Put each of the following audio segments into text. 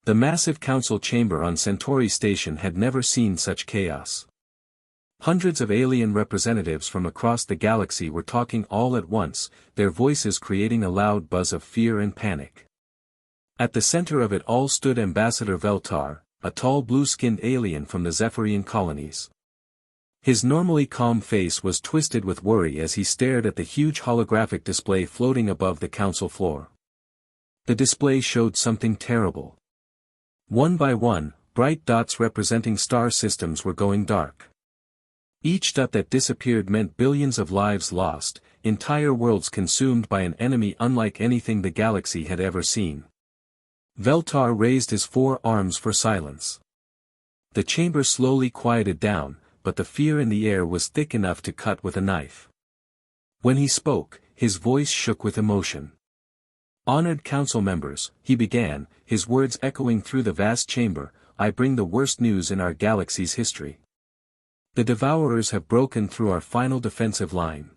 The massive council chamber on Centauri Station had never seen such chaos. Hundreds of alien representatives from across the galaxy were talking all at once, their voices creating a loud buzz of fear and panic. At the center of it all stood Ambassador Veltar, a tall blue-skinned alien from the Zephyrian colonies. His normally calm face was twisted with worry as he stared at the huge holographic display floating above the council floor. The display showed something terrible. One by one, bright dots representing star systems were going dark. Each dot that disappeared meant billions of lives lost, entire worlds consumed by an enemy unlike anything the galaxy had ever seen. Veltar raised his 4 arms for silence. The chamber slowly quieted down, but the fear in the air was thick enough to cut with a knife. When he spoke, his voice shook with emotion. "Honored council members," he began, his words echoing through the vast chamber, "I bring the worst news in our galaxy's history. The Devourers have broken through our final defensive line.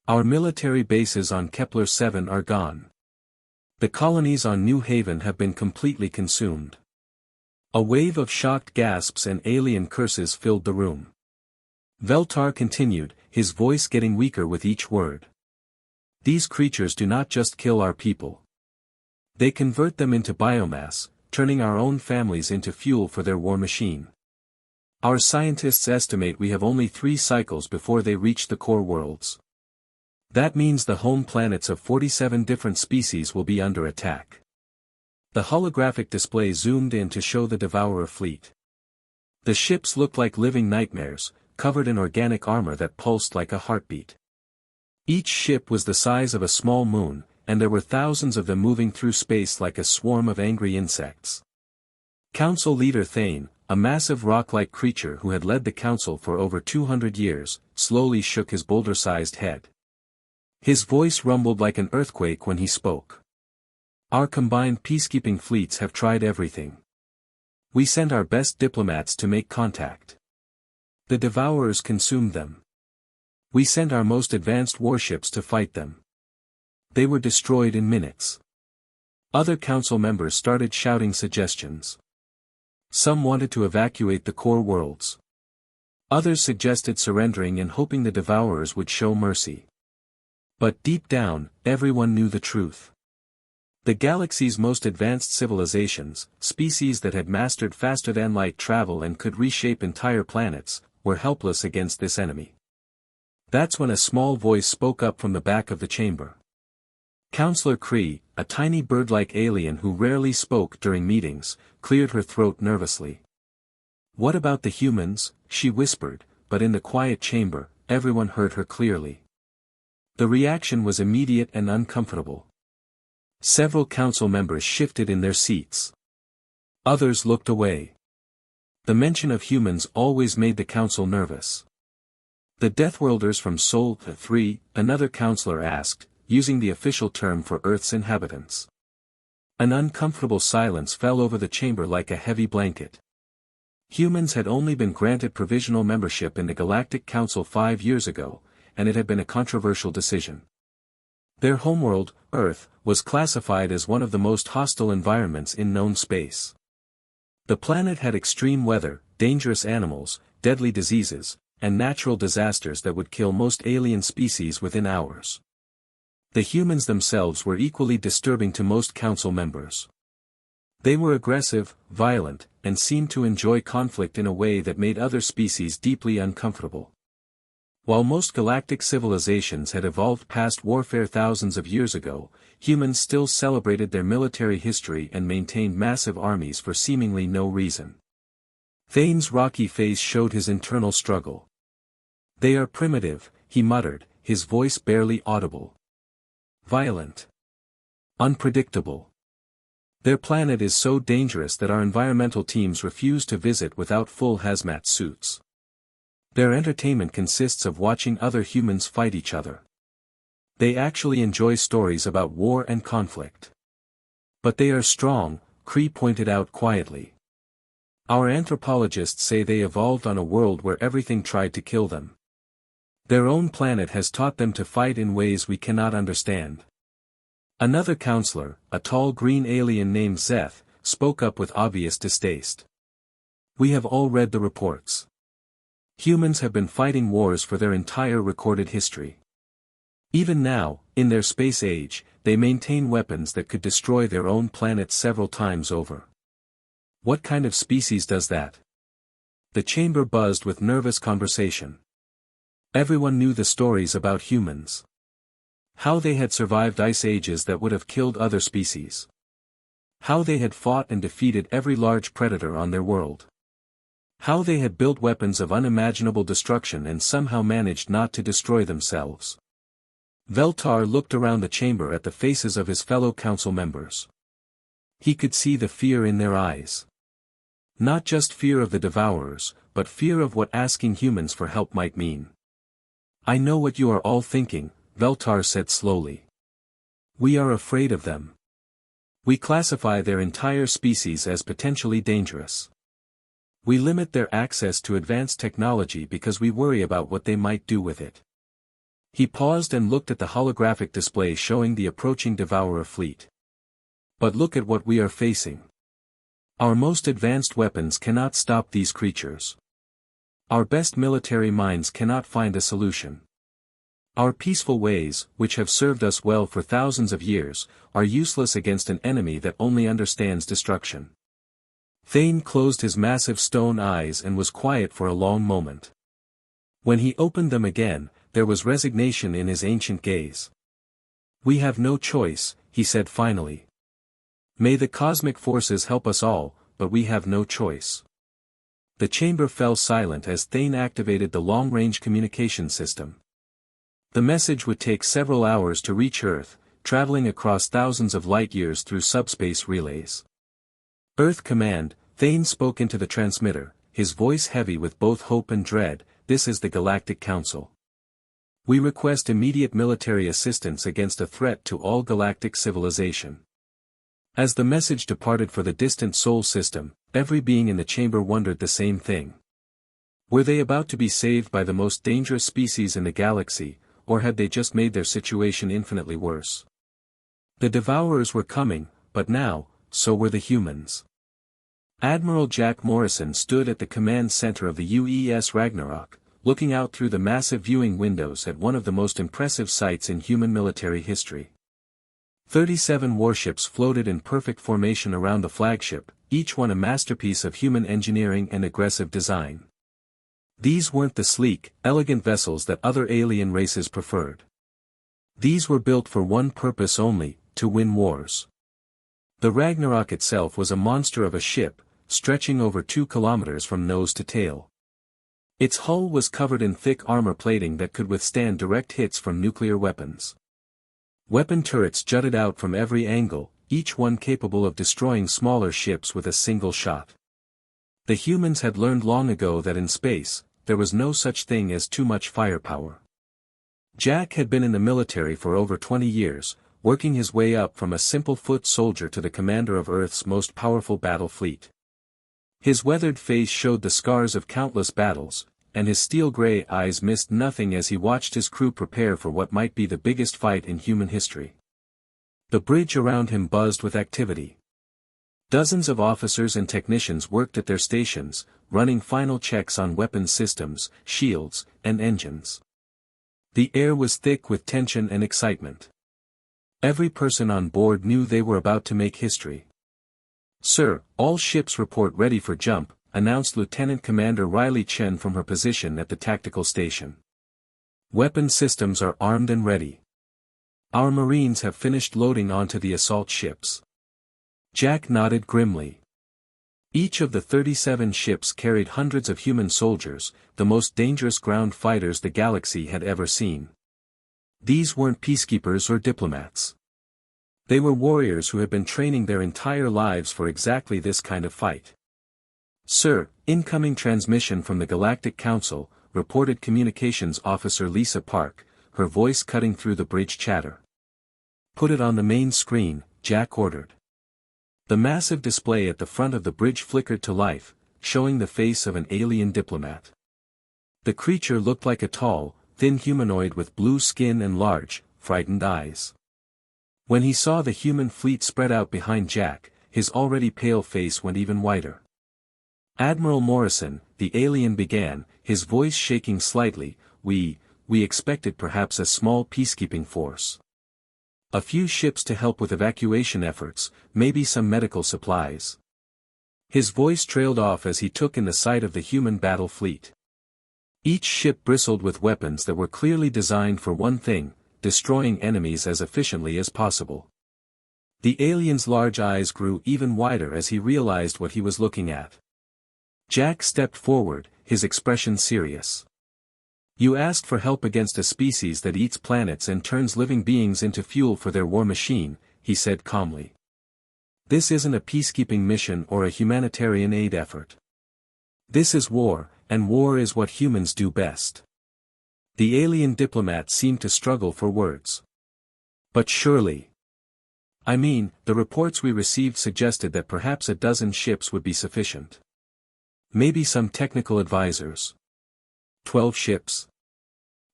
Our military bases on Kepler 7 are gone. The colonies on New Haven have been completely consumed." A wave of shocked gasps and alien curses filled the room. Veltar continued, his voice getting weaker with each word. "These creatures do not just kill our people. They convert them into biomass, turning our own families into fuel for their war machine. Our scientists estimate we have only 3 cycles before they reach the core worlds. That means the home planets of 47 different species will be under attack." The holographic display zoomed in to show the Devourer fleet. The ships looked like living nightmares, covered in organic armor that pulsed like a heartbeat. Each ship was the size of a small moon, and there were thousands of them moving through space like a swarm of angry insects. Council leader Thane, a massive rock-like creature who had led the council for over 200 years, slowly shook his boulder-sized head. His voice rumbled like an earthquake when he spoke. "Our combined peacekeeping fleets have tried everything. We sent our best diplomats to make contact. The Devourers consumed them. We sent our most advanced warships to fight them. They were destroyed in minutes." Other council members started shouting suggestions. Some wanted to evacuate the core worlds. Others suggested surrendering and hoping the Devourers would show mercy. But deep down, everyone knew the truth. The galaxy's most advanced civilizations, species that had mastered faster-than-light travel and could reshape entire planets, were helpless against this enemy. That's when a small voice spoke up from the back of the chamber. Counselor Kree, a tiny bird-like alien who rarely spoke during meetings, cleared her throat nervously. "What about the humans?" she whispered, but in the quiet chamber, everyone heard her clearly. The reaction was immediate and uncomfortable. Several council members shifted in their seats. Others looked away. The mention of humans always made the council nervous. "The Deathworlders from Sol 3, another counselor asked, using the official term for Earth's inhabitants. An uncomfortable silence fell over the chamber like a heavy blanket. Humans had only been granted provisional membership in the Galactic Council 5 years ago, and it had been a controversial decision. Their homeworld, Earth, was classified as one of the most hostile environments in known space. The planet had extreme weather, dangerous animals, deadly diseases, and natural disasters that would kill most alien species within hours. The humans themselves were equally disturbing to most council members. They were aggressive, violent, and seemed to enjoy conflict in a way that made other species deeply uncomfortable. While most galactic civilizations had evolved past warfare thousands of years ago, humans still celebrated their military history and maintained massive armies for seemingly no reason. Thane's rocky face showed his internal struggle. "They are primitive," he muttered, his voice barely audible. "Violent. Unpredictable. Their planet is so dangerous that our environmental teams refuse to visit without full hazmat suits. Their entertainment consists of watching other humans fight each other. They actually enjoy stories about war and conflict. But they are strong," Kree pointed out quietly. "Our anthropologists say they evolved on a world where everything tried to kill them. Their own planet has taught them to fight in ways we cannot understand." Another counselor, a tall green alien named Zeth, spoke up with obvious distaste. We have all read the reports. Humans have been fighting wars for their entire recorded history. Even now, in their space age, they maintain weapons that could destroy their own planet several times over. What kind of species does that? The chamber buzzed with nervous conversation. Everyone knew the stories about humans. How they had survived ice ages that would have killed other species. How they had fought and defeated every large predator on their world. How they had built weapons of unimaginable destruction and somehow managed not to destroy themselves. Veltar looked around the chamber at the faces of his fellow council members. He could see the fear in their eyes. Not just fear of the Devourers, but fear of what asking humans for help might mean. I know what you are all thinking, Veltar said slowly. We are afraid of them. We classify their entire species as potentially dangerous. We limit their access to advanced technology because we worry about what they might do with it. He paused and looked at the holographic display showing the approaching Devourer fleet. But look at what we are facing. Our most advanced weapons cannot stop these creatures. Our best military minds cannot find a solution. Our peaceful ways, which have served us well for thousands of years, are useless against an enemy that only understands destruction. Thane closed his massive stone eyes and was quiet for a long moment. When he opened them again, there was resignation in his ancient gaze. We have no choice, he said finally. May the cosmic forces help us all, but we have no choice. The chamber fell silent as Thane activated the long-range communication system. The message would take several hours to reach Earth, traveling across thousands of light-years through subspace relays. Earth Command, Thane spoke into the transmitter, his voice heavy with both hope and dread. This is the Galactic Council. We request immediate military assistance against a threat to all galactic civilization. As the message departed for the distant Sol system, every being in the chamber wondered the same thing. Were they about to be saved by the most dangerous species in the galaxy, or had they just made their situation infinitely worse? The Devourers were coming, but now, so were the humans. Admiral Jack Morrison stood at the command center of the UES Ragnarok, looking out through the massive viewing windows at one of the most impressive sights in human military history. 37 warships floated in perfect formation around the flagship, each one a masterpiece of human engineering and aggressive design. These weren't the sleek, elegant vessels that other alien races preferred. These were built for one purpose only, to win wars. The Ragnarok itself was a monster of a ship, stretching over 2 kilometers from nose to tail. Its hull was covered in thick armor plating that could withstand direct hits from nuclear weapons. Weapon turrets jutted out from every angle, each one capable of destroying smaller ships with a single shot. The humans had learned long ago that in space, there was no such thing as too much firepower. Jack had been in the military for over 20 years, working his way up from a simple foot soldier to the commander of Earth's most powerful battle fleet. His weathered face showed the scars of countless battles, and his steel-gray eyes missed nothing as he watched his crew prepare for what might be the biggest fight in human history. The bridge around him buzzed with activity. Dozens of officers and technicians worked at their stations, running final checks on weapons systems, shields, and engines. The air was thick with tension and excitement. Every person on board knew they were about to make history. "Sir, all ships report ready for jump," announced Lieutenant Commander Riley Chen from her position at the tactical station. "Weapon systems are armed and ready. Our Marines have finished loading onto the assault ships." Jack nodded grimly. Each of the 37 ships carried hundreds of human soldiers, the most dangerous ground fighters the galaxy had ever seen. These weren't peacekeepers or diplomats. They were warriors who had been training their entire lives for exactly this kind of fight. "Sir, incoming transmission from the Galactic Council," reported Communications Officer Lisa Park, her voice cutting through the bridge chatter. "Put it on the main screen," Jack ordered. The massive display at the front of the bridge flickered to life, showing the face of an alien diplomat. The creature looked like a tall, thin humanoid with blue skin and large, frightened eyes. When he saw the human fleet spread out behind Jack, his already pale face went even whiter. "Admiral Morrison," the alien began, his voice shaking slightly, we expected perhaps a small peacekeeping force. A few ships to help with evacuation efforts, maybe some medical supplies." His voice trailed off as he took in the sight of the human battle fleet. Each ship bristled with weapons that were clearly designed for one thing: destroying enemies as efficiently as possible. The alien's large eyes grew even wider as he realized what he was looking at. Jack stepped forward, his expression serious. "You asked for help against a species that eats planets and turns living beings into fuel for their war machine," he said calmly. "This isn't a peacekeeping mission or a humanitarian aid effort. This is war, and war is what humans do best." The alien diplomat seemed to struggle for words. "But surely. I mean, the reports we received suggested that perhaps a dozen ships would be sufficient. Maybe some technical advisors. 12 ships?"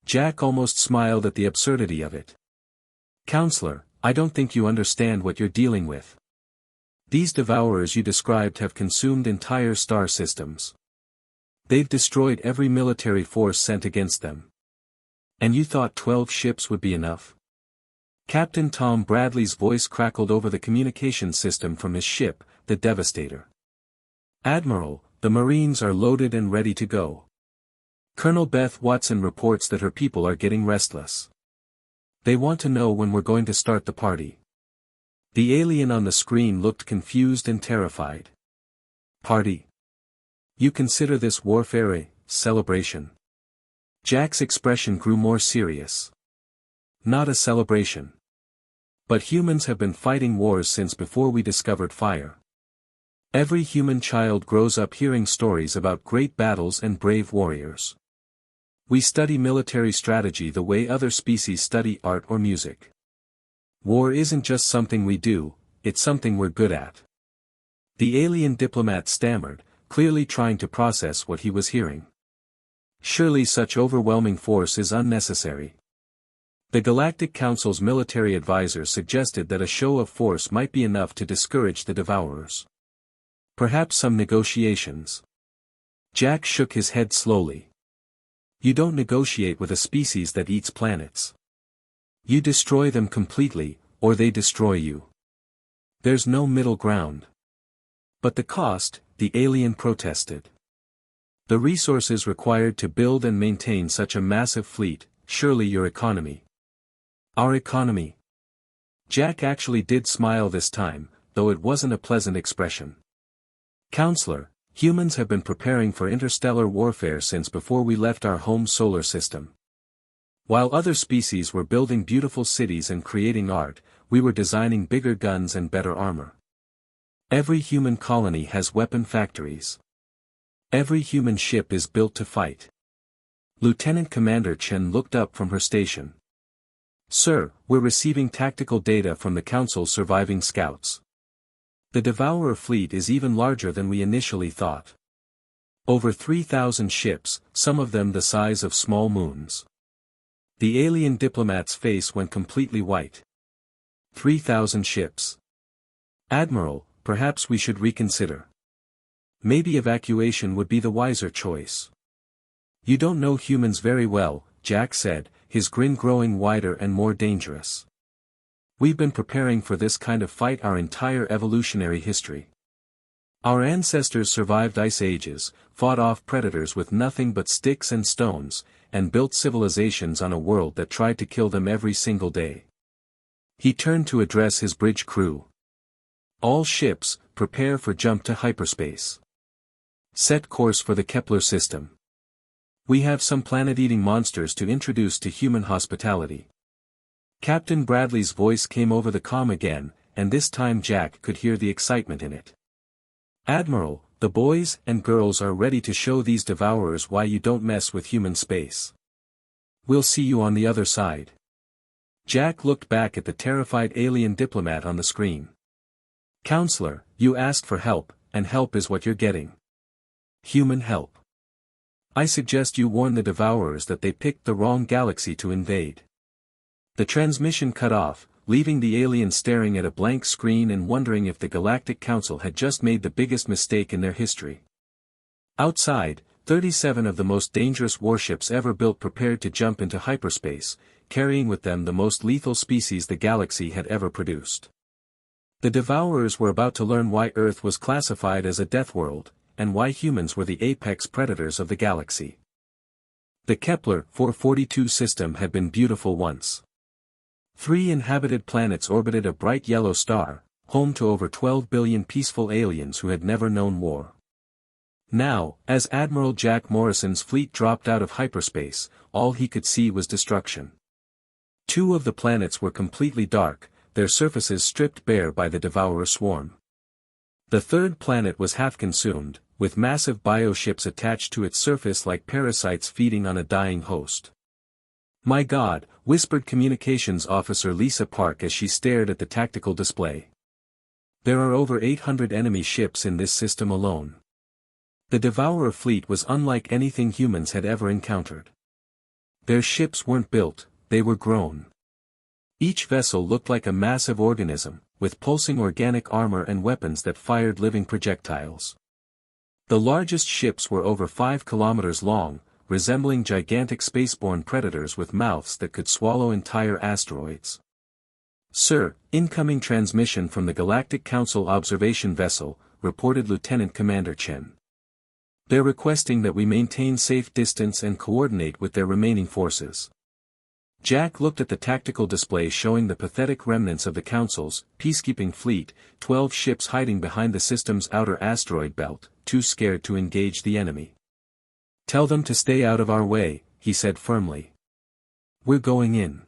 Jack almost smiled at the absurdity of it. "Counselor, I don't think you understand what you're dealing with. These devourers you described have consumed entire star systems. They've destroyed every military force sent against them. And you thought 12 ships would be enough?" Captain Tom Bradley's voice crackled over the communication system from his ship, the Devastator. "Admiral, the Marines are loaded and ready to go. Colonel Beth Watson reports that her people are getting restless. They want to know when we're going to start the party." The alien on the screen looked confused and terrified. "Party? You consider this warfare a celebration?" Jack's expression grew more serious. "Not a celebration. But humans have been fighting wars since before we discovered fire. Every human child grows up hearing stories about great battles and brave warriors. We study military strategy the way other species study art or music. War isn't just something we do, it's something we're good at." The alien diplomat stammered, clearly trying to process what he was hearing. "Surely such overwhelming force is unnecessary." The Galactic Council's military advisor suggested that a show of force might be enough to discourage the devourers. Perhaps some negotiations. Jack shook his head slowly. "You don't negotiate with a species that eats planets. You destroy them completely, or they destroy you. There's no middle ground." "But the cost," the alien protested. "The resources required to build and maintain such a massive fleet, surely your economy." "Our economy?" Jack actually did smile this time, though it wasn't a pleasant expression. "Counselor, humans have been preparing for interstellar warfare since before we left our home solar system. While other species were building beautiful cities and creating art, we were designing bigger guns and better armor. Every human colony has weapon factories. Every human ship is built to fight." Lieutenant Commander Chen looked up from her station. "Sir, we're receiving tactical data from the Council's surviving scouts. The Devourer fleet is even larger than we initially thought. Over 3,000 ships, some of them the size of small moons." The alien diplomat's face went completely white. 3,000 ships. "Admiral, perhaps we should reconsider. Maybe evacuation would be the wiser choice." "You don't know humans very well," Jack said, his grin growing wider and more dangerous. "We've been preparing for this kind of fight our entire evolutionary history. Our ancestors survived ice ages, fought off predators with nothing but sticks and stones, and built civilizations on a world that tried to kill them every single day." He turned to address his bridge crew. "All ships, prepare for jump to hyperspace. Set course for the Kepler system. We have some planet-eating monsters to introduce to human hospitality." Captain Bradley's voice came over the comm again, and this time Jack could hear the excitement in it. "Admiral, the boys and girls are ready to show these devourers why you don't mess with human space. We'll see you on the other side." Jack looked back at the terrified alien diplomat on the screen. "Counselor, you asked for help, and help is what you're getting. Human help. I suggest you warn the devourers that they picked the wrong galaxy to invade." The transmission cut off, leaving the aliens staring at a blank screen and wondering if the Galactic Council had just made the biggest mistake in their history. Outside, 37 of the most dangerous warships ever built prepared to jump into hyperspace, carrying with them the most lethal species the galaxy had ever produced. The Devourers were about to learn why Earth was classified as a death world, and why humans were the apex predators of the galaxy. The Kepler 442 system had been beautiful once. 3 inhabited planets orbited a bright yellow star, home to over 12 billion peaceful aliens who had never known war. Now, as Admiral Jack Morrison's fleet dropped out of hyperspace, all he could see was destruction. 2 of the planets were completely dark, their surfaces stripped bare by the Devourer swarm. The third planet was half consumed, with massive bioships attached to its surface like parasites feeding on a dying host. "My God," whispered Communications Officer Lisa Park as she stared at the tactical display. "There are over 800 enemy ships in this system alone." The Devourer fleet was unlike anything humans had ever encountered. Their ships weren't built, they were grown. Each vessel looked like a massive organism, with pulsing organic armor and weapons that fired living projectiles. The largest ships were over 5 kilometers long, resembling gigantic spaceborne predators with mouths that could swallow entire asteroids. "Sir, incoming transmission from the Galactic Council observation vessel," reported Lieutenant Commander Chen. "They're requesting that we maintain safe distance and coordinate with their remaining forces." Jack looked at the tactical display showing the pathetic remnants of the Council's peacekeeping fleet, 12 ships hiding behind the system's outer asteroid belt, too scared to engage the enemy. "Tell them to stay out of our way," he said firmly. "We're going in."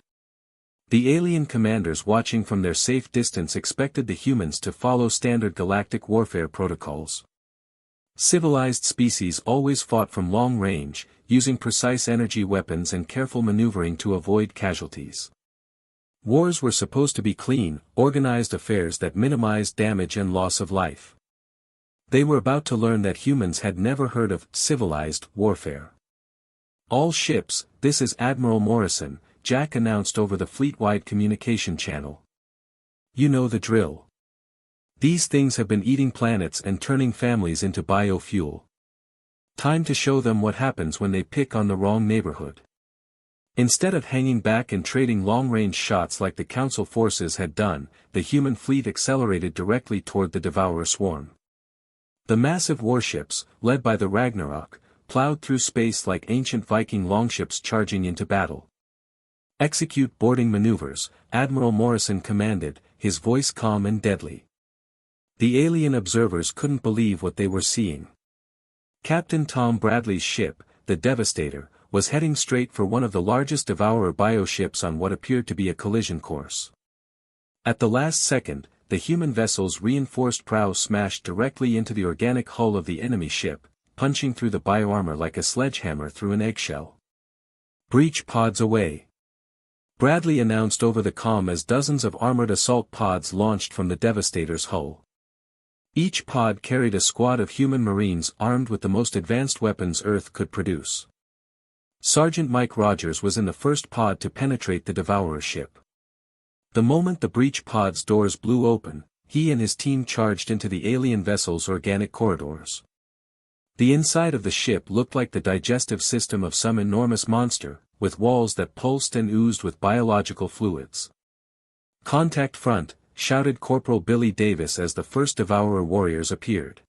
The alien commanders watching from their safe distance expected the humans to follow standard galactic warfare protocols. Civilized species always fought from long range, using precise energy weapons and careful maneuvering to avoid casualties. Wars were supposed to be clean, organized affairs that minimized damage and loss of life. They were about to learn that humans had never heard of civilized warfare. "All ships, this is Admiral Morrison," Jack announced over the fleet-wide communication channel. "You know the drill. These things have been eating planets and turning families into biofuel. Time to show them what happens when they pick on the wrong neighborhood." Instead of hanging back and trading long-range shots like the Council forces had done, the human fleet accelerated directly toward the Devourer swarm. The massive warships, led by the Ragnarok, plowed through space like ancient Viking longships charging into battle. "Execute boarding maneuvers," Admiral Morrison commanded, his voice calm and deadly. The alien observers couldn't believe what they were seeing. Captain Tom Bradley's ship, the Devastator, was heading straight for one of the largest Devourer bioships on what appeared to be a collision course. At the last second, the human vessel's reinforced prow smashed directly into the organic hull of the enemy ship, punching through the bioarmor like a sledgehammer through an eggshell. "Breach pods away," Bradley announced over the comm as dozens of armored assault pods launched from the Devastator's hull. Each pod carried a squad of human marines armed with the most advanced weapons Earth could produce. Sergeant Mike Rogers was in the first pod to penetrate the Devourer ship. The moment the breach pod's doors blew open, he and his team charged into the alien vessel's organic corridors. The inside of the ship looked like the digestive system of some enormous monster, with walls that pulsed and oozed with biological fluids. "Contact front," shouted Corporal Billy Davis as the first Devourer warriors appeared.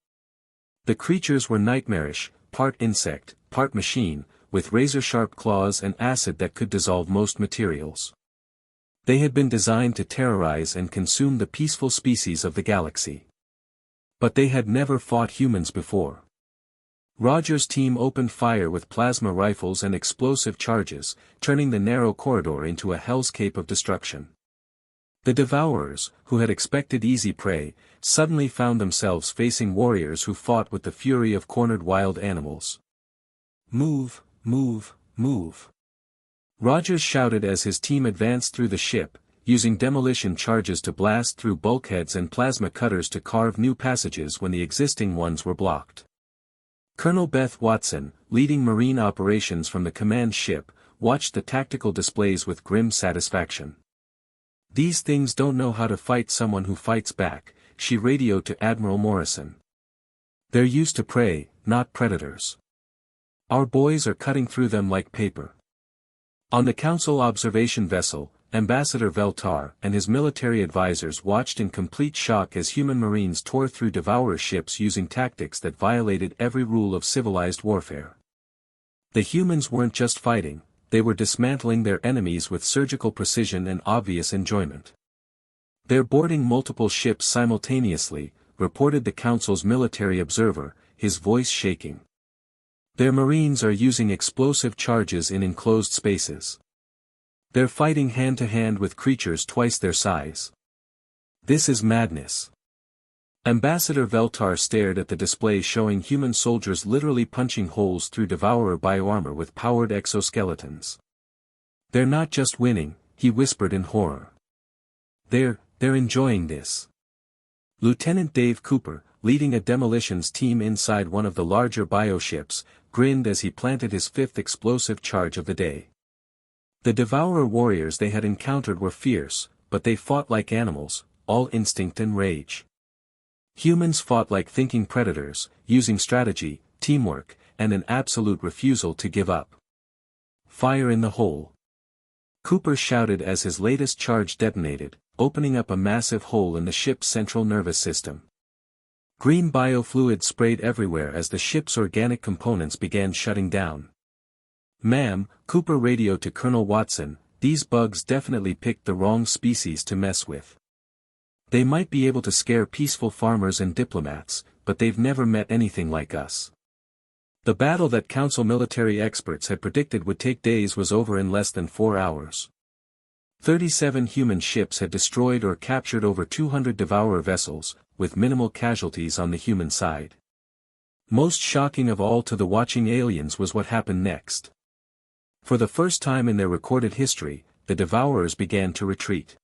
The creatures were nightmarish, part insect, part machine, with razor-sharp claws and acid that could dissolve most materials. They had been designed to terrorize and consume the peaceful species of the galaxy. But they had never fought humans before. Rogers' team opened fire with plasma rifles and explosive charges, turning the narrow corridor into a hellscape of destruction. The Devourers, who had expected easy prey, suddenly found themselves facing warriors who fought with the fury of cornered wild animals. "Move, move, move." Rogers shouted as his team advanced through the ship, using demolition charges to blast through bulkheads and plasma cutters to carve new passages when the existing ones were blocked. Colonel Beth Watson, leading Marine operations from the command ship, watched the tactical displays with grim satisfaction. "These things don't know how to fight someone who fights back," she radioed to Admiral Morrison. "They're used to prey, not predators. Our boys are cutting through them like paper." On the Council observation vessel, Ambassador Veltar and his military advisors watched in complete shock as human marines tore through Devourer ships using tactics that violated every rule of civilized warfare. The humans weren't just fighting, they were dismantling their enemies with surgical precision and obvious enjoyment. "They're boarding multiple ships simultaneously," reported the Council's military observer, his voice shaking. "Their marines are using explosive charges in enclosed spaces. They're fighting hand-to-hand with creatures twice their size. This is madness." Ambassador Veltar stared at the display showing human soldiers literally punching holes through Devourer bioarmor with powered exoskeletons. "They're not just winning," he whispered in horror. They're enjoying this." Lieutenant Dave Cooper, leading a demolitions team inside one of the larger bioships, grinned as he planted his fifth explosive charge of the day. The Devourer warriors they had encountered were fierce, but they fought like animals, all instinct and rage. Humans fought like thinking predators, using strategy, teamwork, and an absolute refusal to give up. "Fire in the hole!" Cooper shouted as his latest charge detonated, opening up a massive hole in the ship's central nervous system. Green biofluid sprayed everywhere as the ship's organic components began shutting down. "Ma'am," Cooper radioed to Colonel Watson, "these bugs definitely picked the wrong species to mess with. They might be able to scare peaceful farmers and diplomats, but they've never met anything like us." The battle that Council military experts had predicted would take days was over in less than 4 hours. 37 human ships had destroyed or captured over 200 Devourer vessels, with minimal casualties on the human side. Most shocking of all to the watching aliens was what happened next. For the first time in their recorded history, the Devourers began to retreat.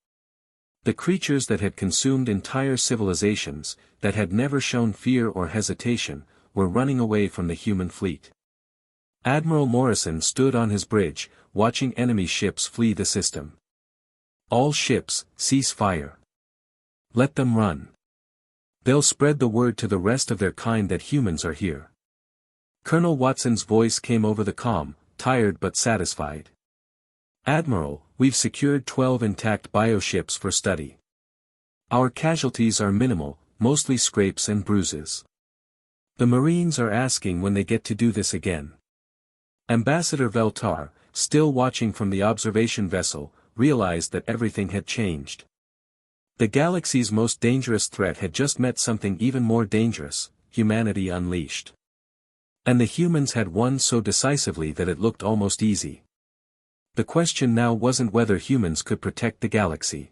The creatures that had consumed entire civilizations, that had never shown fear or hesitation, were running away from the human fleet. Admiral Morrison stood on his bridge, watching enemy ships flee the system. "All ships, cease fire. Let them run. They'll spread the word to the rest of their kind that humans are here." Colonel Watson's voice came over the comm, tired but satisfied. "Admiral, we've secured 12 intact bioships for study. Our casualties are minimal, mostly scrapes and bruises. The Marines are asking when they get to do this again." Ambassador Veltar, still watching from the observation vessel, realized that everything had changed. The galaxy's most dangerous threat had just met something even more dangerous, humanity unleashed. And the humans had won so decisively that it looked almost easy. The question now wasn't whether humans could protect the galaxy.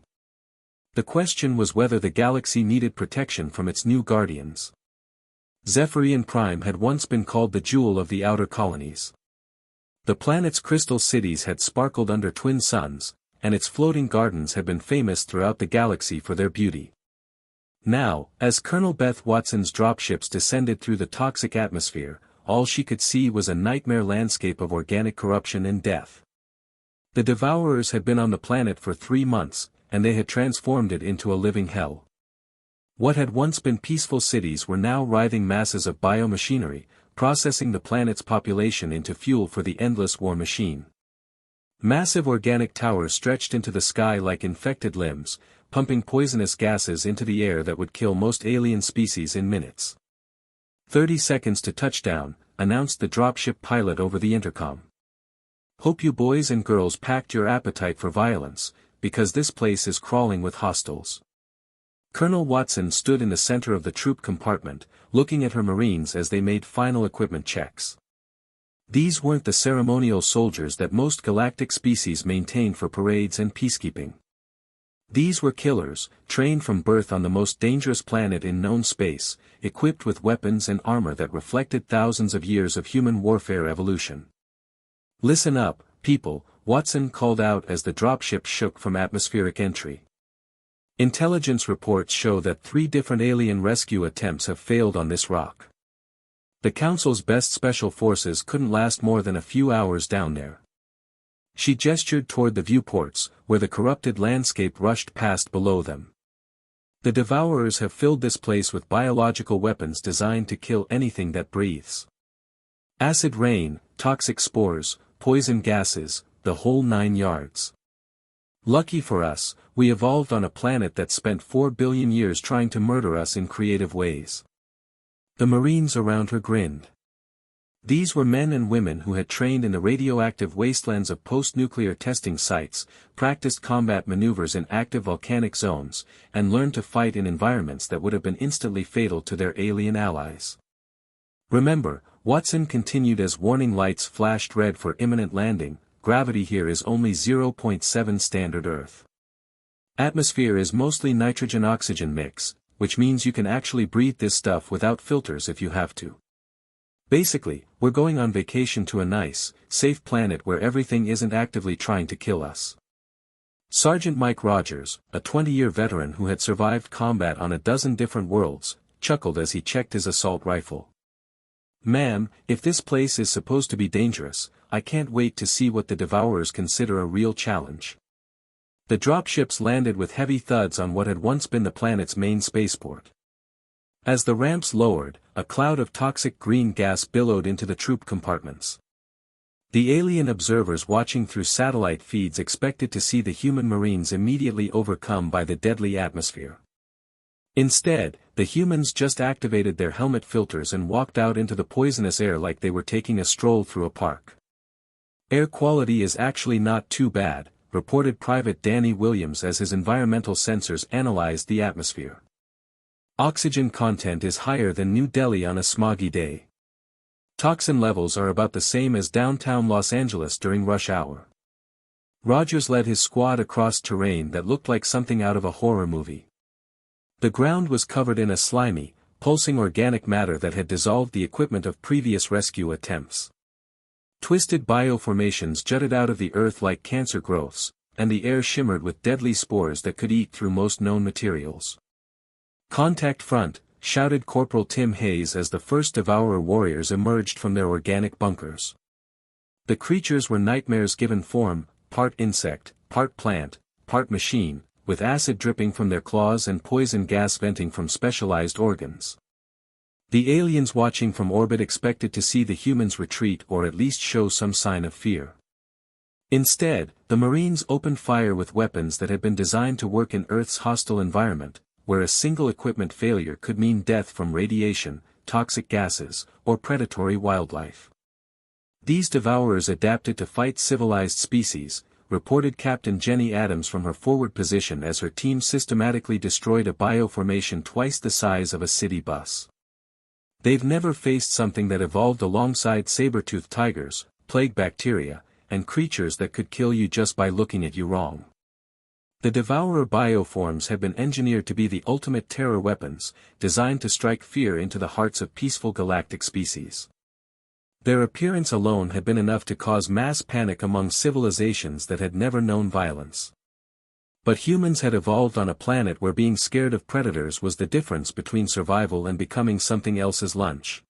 The question was whether the galaxy needed protection from its new guardians. Zephyrian Prime had once been called the jewel of the outer colonies. The planet's crystal cities had sparkled under twin suns, and its floating gardens had been famous throughout the galaxy for their beauty. Now, as Colonel Beth Watson's dropships descended through the toxic atmosphere, all she could see was a nightmare landscape of organic corruption and death. The Devourers had been on the planet for 3 months, and they had transformed it into a living hell. What had once been peaceful cities were now writhing masses of biomachinery, processing the planet's population into fuel for the endless war machine. Massive organic towers stretched into the sky like infected limbs, pumping poisonous gases into the air that would kill most alien species in minutes. 30 seconds to touchdown, announced the dropship pilot over the intercom. "Hope you boys and girls packed your appetite for violence, because this place is crawling with hostiles." Colonel Watson stood in the center of the troop compartment, looking at her Marines as they made final equipment checks. These weren't the ceremonial soldiers that most galactic species maintain for parades and peacekeeping. These were killers, trained from birth on the most dangerous planet in known space, equipped with weapons and armor that reflected thousands of years of human warfare evolution. "Listen up, people," Watson called out as the dropship shook from atmospheric entry. "Intelligence reports show that 3 different alien rescue attempts have failed on this rock. The Council's best special forces couldn't last more than a few hours down there. She gestured toward the viewports, where the corrupted landscape rushed past below them. The Devourers have filled this place with biological weapons designed to kill anything that breathes. Acid rain, toxic spores, poison gases, the whole 9 yards. Lucky for us, we evolved on a planet that spent 4 billion years trying to murder us in creative ways. The Marines around her grinned. These were men and women who had trained in the radioactive wastelands of post-nuclear testing sites, practiced combat maneuvers in active volcanic zones, and learned to fight in environments that would have been instantly fatal to their alien allies. Remember, Watson continued as warning lights flashed red for imminent landing. Gravity here is only 0.7 standard Earth. Atmosphere is mostly nitrogen-oxygen mix, which means you can actually breathe this stuff without filters if you have to. Basically, we're going on vacation to a nice, safe planet where everything isn't actively trying to kill us. Sergeant Mike Rogers, a 20-year veteran who had survived combat on a dozen different worlds, chuckled as he checked his assault rifle. "Ma'am, if this place is supposed to be dangerous, I can't wait to see what the Devourers consider a real challenge." The dropships landed with heavy thuds on what had once been the planet's main spaceport. As the ramps lowered, a cloud of toxic green gas billowed into the troop compartments. The alien observers watching through satellite feeds expected to see the human Marines immediately overcome by the deadly atmosphere. Instead, the humans just activated their helmet filters and walked out into the poisonous air like they were taking a stroll through a park. "Air quality is actually not too bad," reported Private Danny Williams as his environmental sensors analyzed the atmosphere. "Oxygen content is higher than New Delhi on a smoggy day. Toxin levels are about the same as downtown Los Angeles during rush hour." Rogers led his squad across terrain that looked like something out of a horror movie. The ground was covered in a slimy, pulsing organic matter that had dissolved the equipment of previous rescue attempts. Twisted bioformations jutted out of the earth like cancer growths, and the air shimmered with deadly spores that could eat through most known materials. "Contact front," shouted Corporal Tim Hayes as the first Devourer warriors emerged from their organic bunkers. The creatures were nightmares given form, part insect, part plant, part machine, with acid dripping from their claws and poison gas venting from specialized organs. The aliens watching from orbit expected to see the humans retreat or at least show some sign of fear. Instead, the Marines opened fire with weapons that had been designed to work in Earth's hostile environment, where a single equipment failure could mean death from radiation, toxic gases, or predatory wildlife. These Devourers adapted to fight civilized species, reported Captain Jenny Adams from her forward position as her team systematically destroyed a bioformation twice the size of a city bus. "They've never faced something that evolved alongside saber-toothed tigers, plague bacteria, and creatures that could kill you just by looking at you wrong." The Devourer bioforms had been engineered to be the ultimate terror weapons, designed to strike fear into the hearts of peaceful galactic species. Their appearance alone had been enough to cause mass panic among civilizations that had never known violence. But humans had evolved on a planet where being scared of predators was the difference between survival and becoming something else's lunch.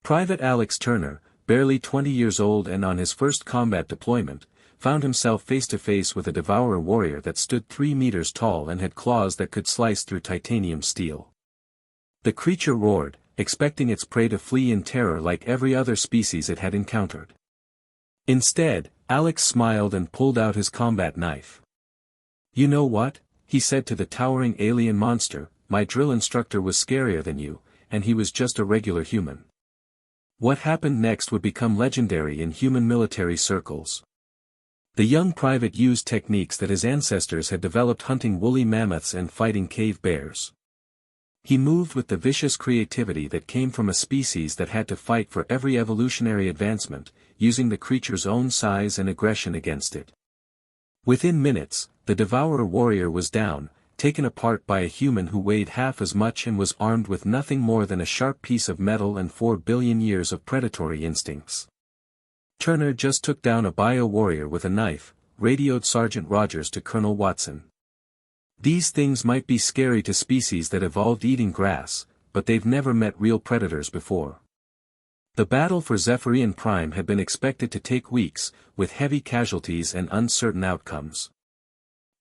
Private Alex Turner, barely 20 years old and on his first combat deployment, found himself face-to-face with a Devourer warrior that stood 3 meters tall and had claws that could slice through titanium steel. The creature roared, expecting its prey to flee in terror like every other species it had encountered. Instead, Alex smiled and pulled out his combat knife. "You know what?" he said to the towering alien monster, "my drill instructor was scarier than you, and he was just a regular human." What happened next would become legendary in human military circles. The young private used techniques that his ancestors had developed hunting woolly mammoths and fighting cave bears. He moved with the vicious creativity that came from a species that had to fight for every evolutionary advancement, using the creature's own size and aggression against it. Within minutes, the Devourer warrior was down, taken apart by a human who weighed half as much and was armed with nothing more than a sharp piece of metal and 4 billion years of predatory instincts. Turner just took down a bio-warrior with a knife, radioed Sergeant Rogers to Colonel Watson. "These things might be scary to species that evolved eating grass, but they've never met real predators before. The battle for Zephyrian Prime had been expected to take weeks, with heavy casualties and uncertain outcomes.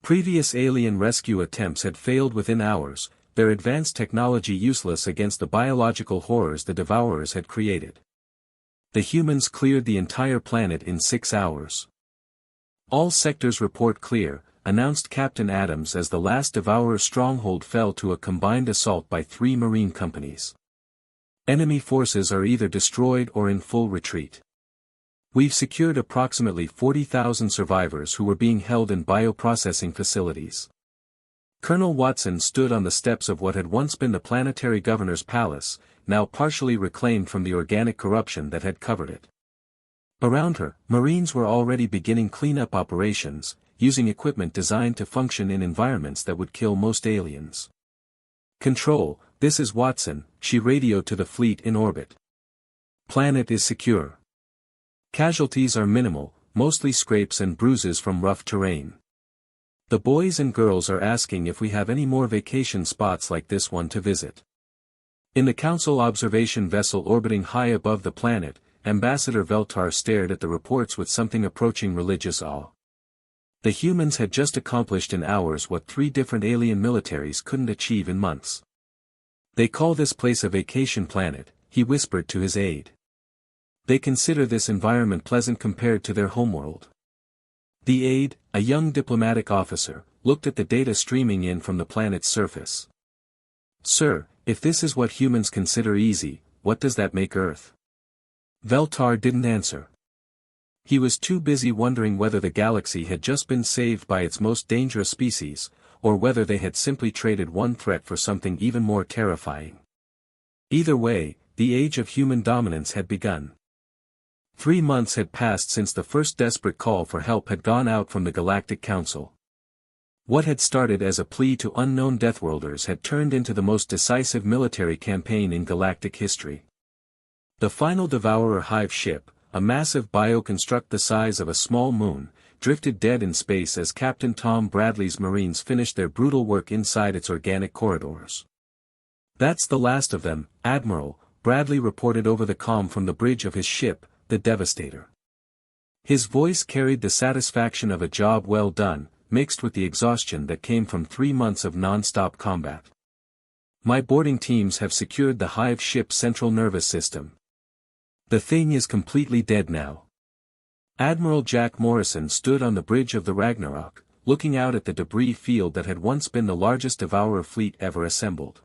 Previous alien rescue attempts had failed within hours, their advanced technology useless against the biological horrors the Devourers had created. The humans cleared the entire planet in 6 hours. "All sectors report clear," announced Captain Adams as the last Devourer stronghold fell to a combined assault by 3 marine companies. "Enemy forces are either destroyed or in full retreat. We've secured approximately 40,000 survivors who were being held in bioprocessing facilities." Colonel Watson stood on the steps of what had once been the planetary governor's palace, now partially reclaimed from the organic corruption that had covered it. Around her, Marines were already beginning cleanup operations, using equipment designed to function in environments that would kill most aliens. "Control, this is Watson," she radioed to the fleet in orbit. "Planet is secure. Casualties are minimal, mostly scrapes and bruises from rough terrain. The boys and girls are asking if we have any more vacation spots like this one to visit." In the Council observation vessel orbiting high above the planet, Ambassador Veltar stared at the reports with something approaching religious awe. The humans had just accomplished in hours what 3 different alien militaries couldn't achieve in months. "They call this place a vacation planet," he whispered to his aide. "They consider this environment pleasant compared to their homeworld." The aide, a young diplomatic officer, looked at the data streaming in from the planet's surface. "Sir, if this is what humans consider easy, what does that make Earth?" Veltar didn't answer. He was too busy wondering whether the galaxy had just been saved by its most dangerous species, or whether they had simply traded one threat for something even more terrifying. Either way, the age of human dominance had begun. 3 months had passed since the first desperate call for help had gone out from the Galactic Council. What had started as a plea to unknown Deathworlders had turned into the most decisive military campaign in galactic history. The final Devourer hive ship, a massive bioconstruct the size of a small moon, drifted dead in space as Captain Tom Bradley's Marines finished their brutal work inside its organic corridors. "That's the last of them, Admiral," Bradley reported over the comm from the bridge of his ship, the Devastator. His voice carried the satisfaction of a job well done, mixed with the exhaustion that came from 3 months of non-stop combat. "My boarding teams have secured the hive ship's central nervous system. The thing is completely dead now." Admiral Jack Morrison stood on the bridge of the Ragnarok, looking out at the debris field that had once been the largest Devourer fleet ever assembled.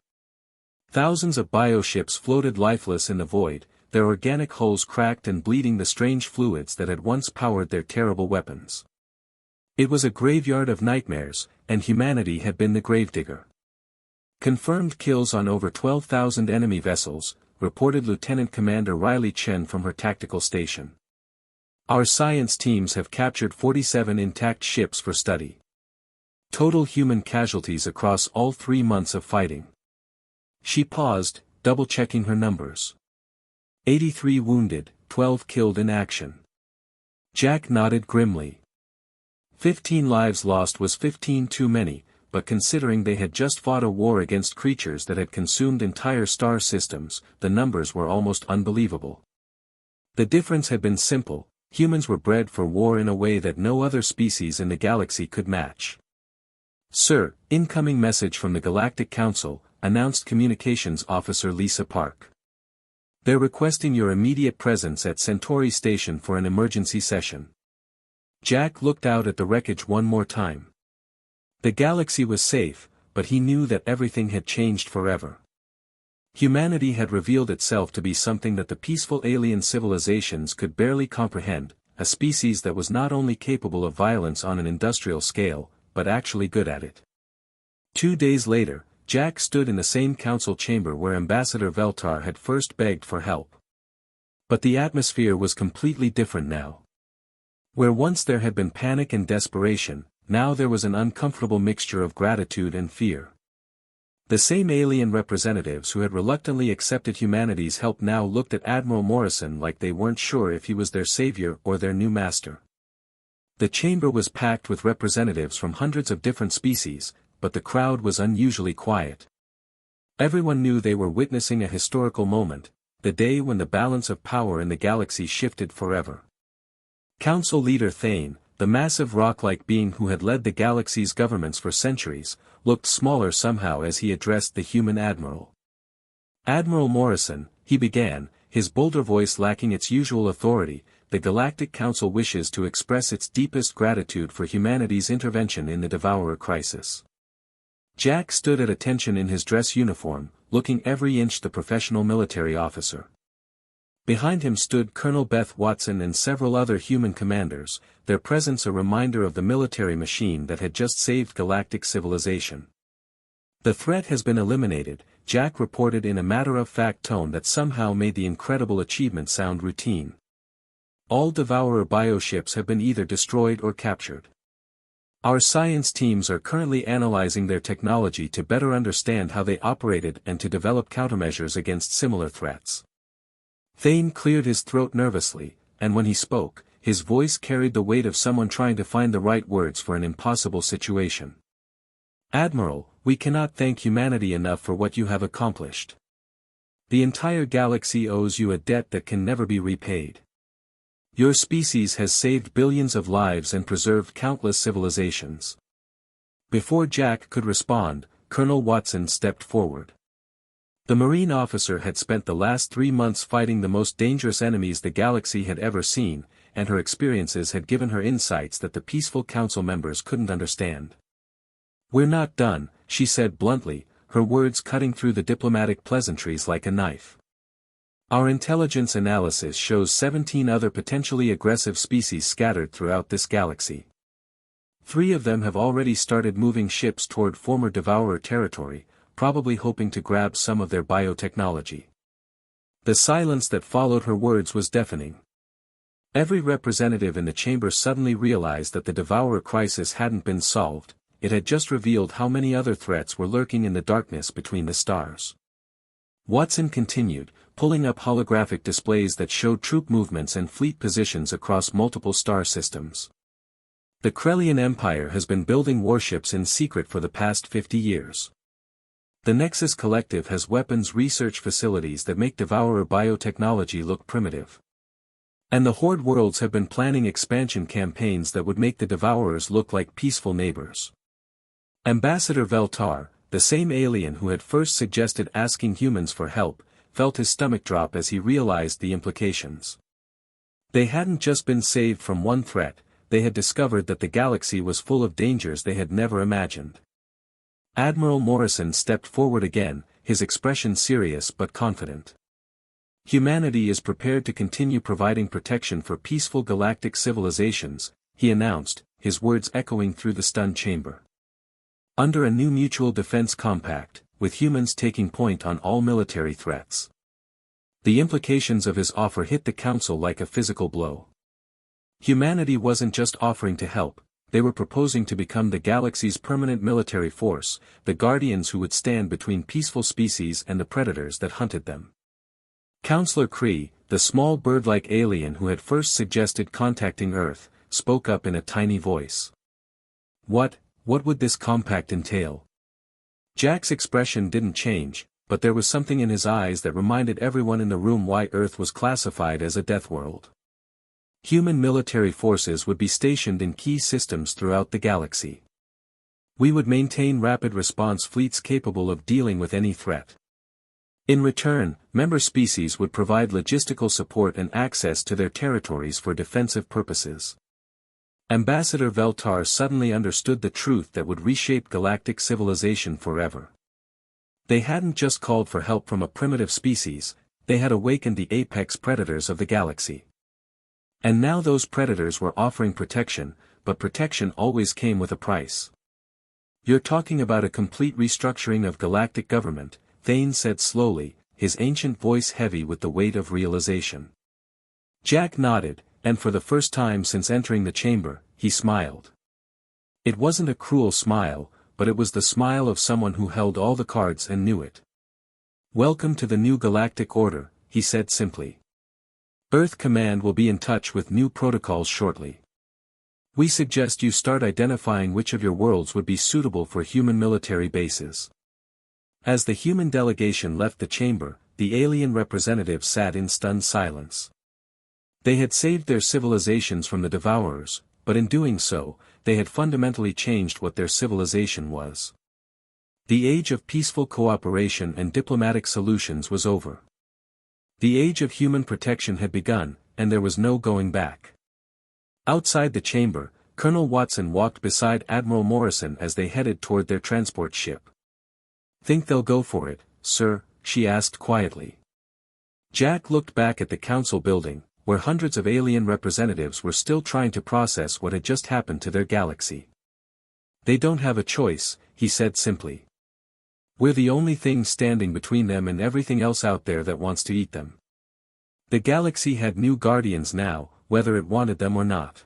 Thousands of bioships floated lifeless in the void, their organic hulls cracked and bleeding the strange fluids that had once powered their terrible weapons. It was a graveyard of nightmares, and humanity had been the gravedigger. "Confirmed kills on over 12,000 enemy vessels," reported Lieutenant Commander Riley Chen from her tactical station. "Our science teams have captured 47 intact ships for study. Total human casualties across all 3 months of fighting." She paused, double-checking her numbers. 83 wounded, 12 killed in action. Jack nodded grimly. 15 lives lost was 15 too many, but considering they had just fought a war against creatures that had consumed entire star systems, the numbers were almost unbelievable. The difference had been simple: humans were bred for war in a way that no other species in the galaxy could match. "Sir, incoming message from the Galactic Council," announced Communications Officer Lisa Park. "They're requesting your immediate presence at Centauri Station for an emergency session." Jack looked out at the wreckage one more time. The galaxy was safe, but he knew that everything had changed forever. Humanity had revealed itself to be something that the peaceful alien civilizations could barely comprehend, a species that was not only capable of violence on an industrial scale, but actually good at it. 2 days later, Jack stood in the same council chamber where Ambassador Veltar had first begged for help. But the atmosphere was completely different now. Where once there had been panic and desperation, now there was an uncomfortable mixture of gratitude and fear. The same alien representatives who had reluctantly accepted humanity's help now looked at Admiral Morrison like they weren't sure if he was their savior or their new master. The chamber was packed with representatives from hundreds of different species, but the crowd was unusually quiet. Everyone knew they were witnessing a historical moment, the day when the balance of power in the galaxy shifted forever. Council leader Thane, the massive rock-like being who had led the galaxy's governments for centuries, looked smaller somehow as he addressed the human admiral. "Admiral Morrison," he began, his bolder voice lacking its usual authority, "the Galactic Council wishes to express its deepest gratitude for humanity's intervention in the Devourer crisis." Jack stood at attention in his dress uniform, looking every inch the professional military officer. Behind him stood Colonel Beth Watson and several other human commanders, their presence a reminder of the military machine that had just saved galactic civilization. "The threat has been eliminated," Jack reported in a matter-of-fact tone that somehow made the incredible achievement sound routine. "All Devourer bioships have been either destroyed or captured. Our science teams are currently analyzing their technology to better understand how they operated and to develop countermeasures against similar threats." Thane cleared his throat nervously, and when he spoke, his voice carried the weight of someone trying to find the right words for an impossible situation. "Admiral, we cannot thank humanity enough for what you have accomplished. The entire galaxy owes you a debt that can never be repaid. Your species has saved billions of lives and preserved countless civilizations." Before Jack could respond, Colonel Watson stepped forward. The Marine officer had spent the last 3 months fighting the most dangerous enemies the galaxy had ever seen, and her experiences had given her insights that the peaceful council members couldn't understand. "We're not done," she said bluntly, her words cutting through the diplomatic pleasantries like a knife. "Our intelligence analysis shows 17 other potentially aggressive species scattered throughout this galaxy. 3 of them have already started moving ships toward former Devourer territory, probably hoping to grab some of their biotechnology." The silence that followed her words was deafening. Every representative in the chamber suddenly realized that the Devourer crisis hadn't been solved, it had just revealed how many other threats were lurking in the darkness between the stars. Watson continued, pulling up holographic displays that showed troop movements and fleet positions across multiple star systems. "The Krellian Empire has been building warships in secret for the past 50 years. The Nexus Collective has weapons research facilities that make Devourer biotechnology look primitive. And the Horde worlds have been planning expansion campaigns that would make the Devourers look like peaceful neighbors." Ambassador Veltar, the same alien who had first suggested asking humans for help, felt his stomach drop as he realized the implications. They hadn't just been saved from one threat, they had discovered that the galaxy was full of dangers they had never imagined. Admiral Morrison stepped forward again, his expression serious but confident. "Humanity is prepared to continue providing protection for peaceful galactic civilizations," he announced, his words echoing through the stunned chamber. "Under a new mutual defense compact, with humans taking point on all military threats." The implications of his offer hit the Council like a physical blow. Humanity wasn't just offering to help, they were proposing to become the galaxy's permanent military force, the guardians who would stand between peaceful species and the predators that hunted them. Counselor Kree, the small bird-like alien who had first suggested contacting Earth, spoke up in a tiny voice. What would this compact entail?" Jack's expression didn't change, but there was something in his eyes that reminded everyone in the room why Earth was classified as a death world. Human military forces would be stationed in key systems throughout the galaxy. We would maintain rapid response fleets capable of dealing with any threat. In return, member species would provide logistical support and access to their territories for defensive purposes. Ambassador Veltar suddenly understood the truth that would reshape galactic civilization forever. They hadn't just called for help from a primitive species, they had awakened the apex predators of the galaxy. And now those predators were offering protection, but protection always came with a price. "You're talking about a complete restructuring of galactic government," Thane said slowly, his ancient voice heavy with the weight of realization. Jack nodded, and for the first time since entering the chamber, he smiled. It wasn't a cruel smile, but it was the smile of someone who held all the cards and knew it. "Welcome to the new galactic order," he said simply. "Earth Command will be in touch with new protocols shortly. We suggest you start identifying which of your worlds would be suitable for human military bases." As the human delegation left the chamber, the alien representatives sat in stunned silence. They had saved their civilizations from the Devourers, but in doing so, they had fundamentally changed what their civilization was. The age of peaceful cooperation and diplomatic solutions was over. The age of human protection had begun, and there was no going back. Outside the chamber, Colonel Watson walked beside Admiral Morrison as they headed toward their transport ship. "Think they'll go for it, sir?" she asked quietly. Jack looked back at the council building, where hundreds of alien representatives were still trying to process what had just happened to their galaxy. "They don't have a choice," he said simply. "We're the only thing standing between them and everything else out there that wants to eat them." The galaxy had new guardians now, whether it wanted them or not.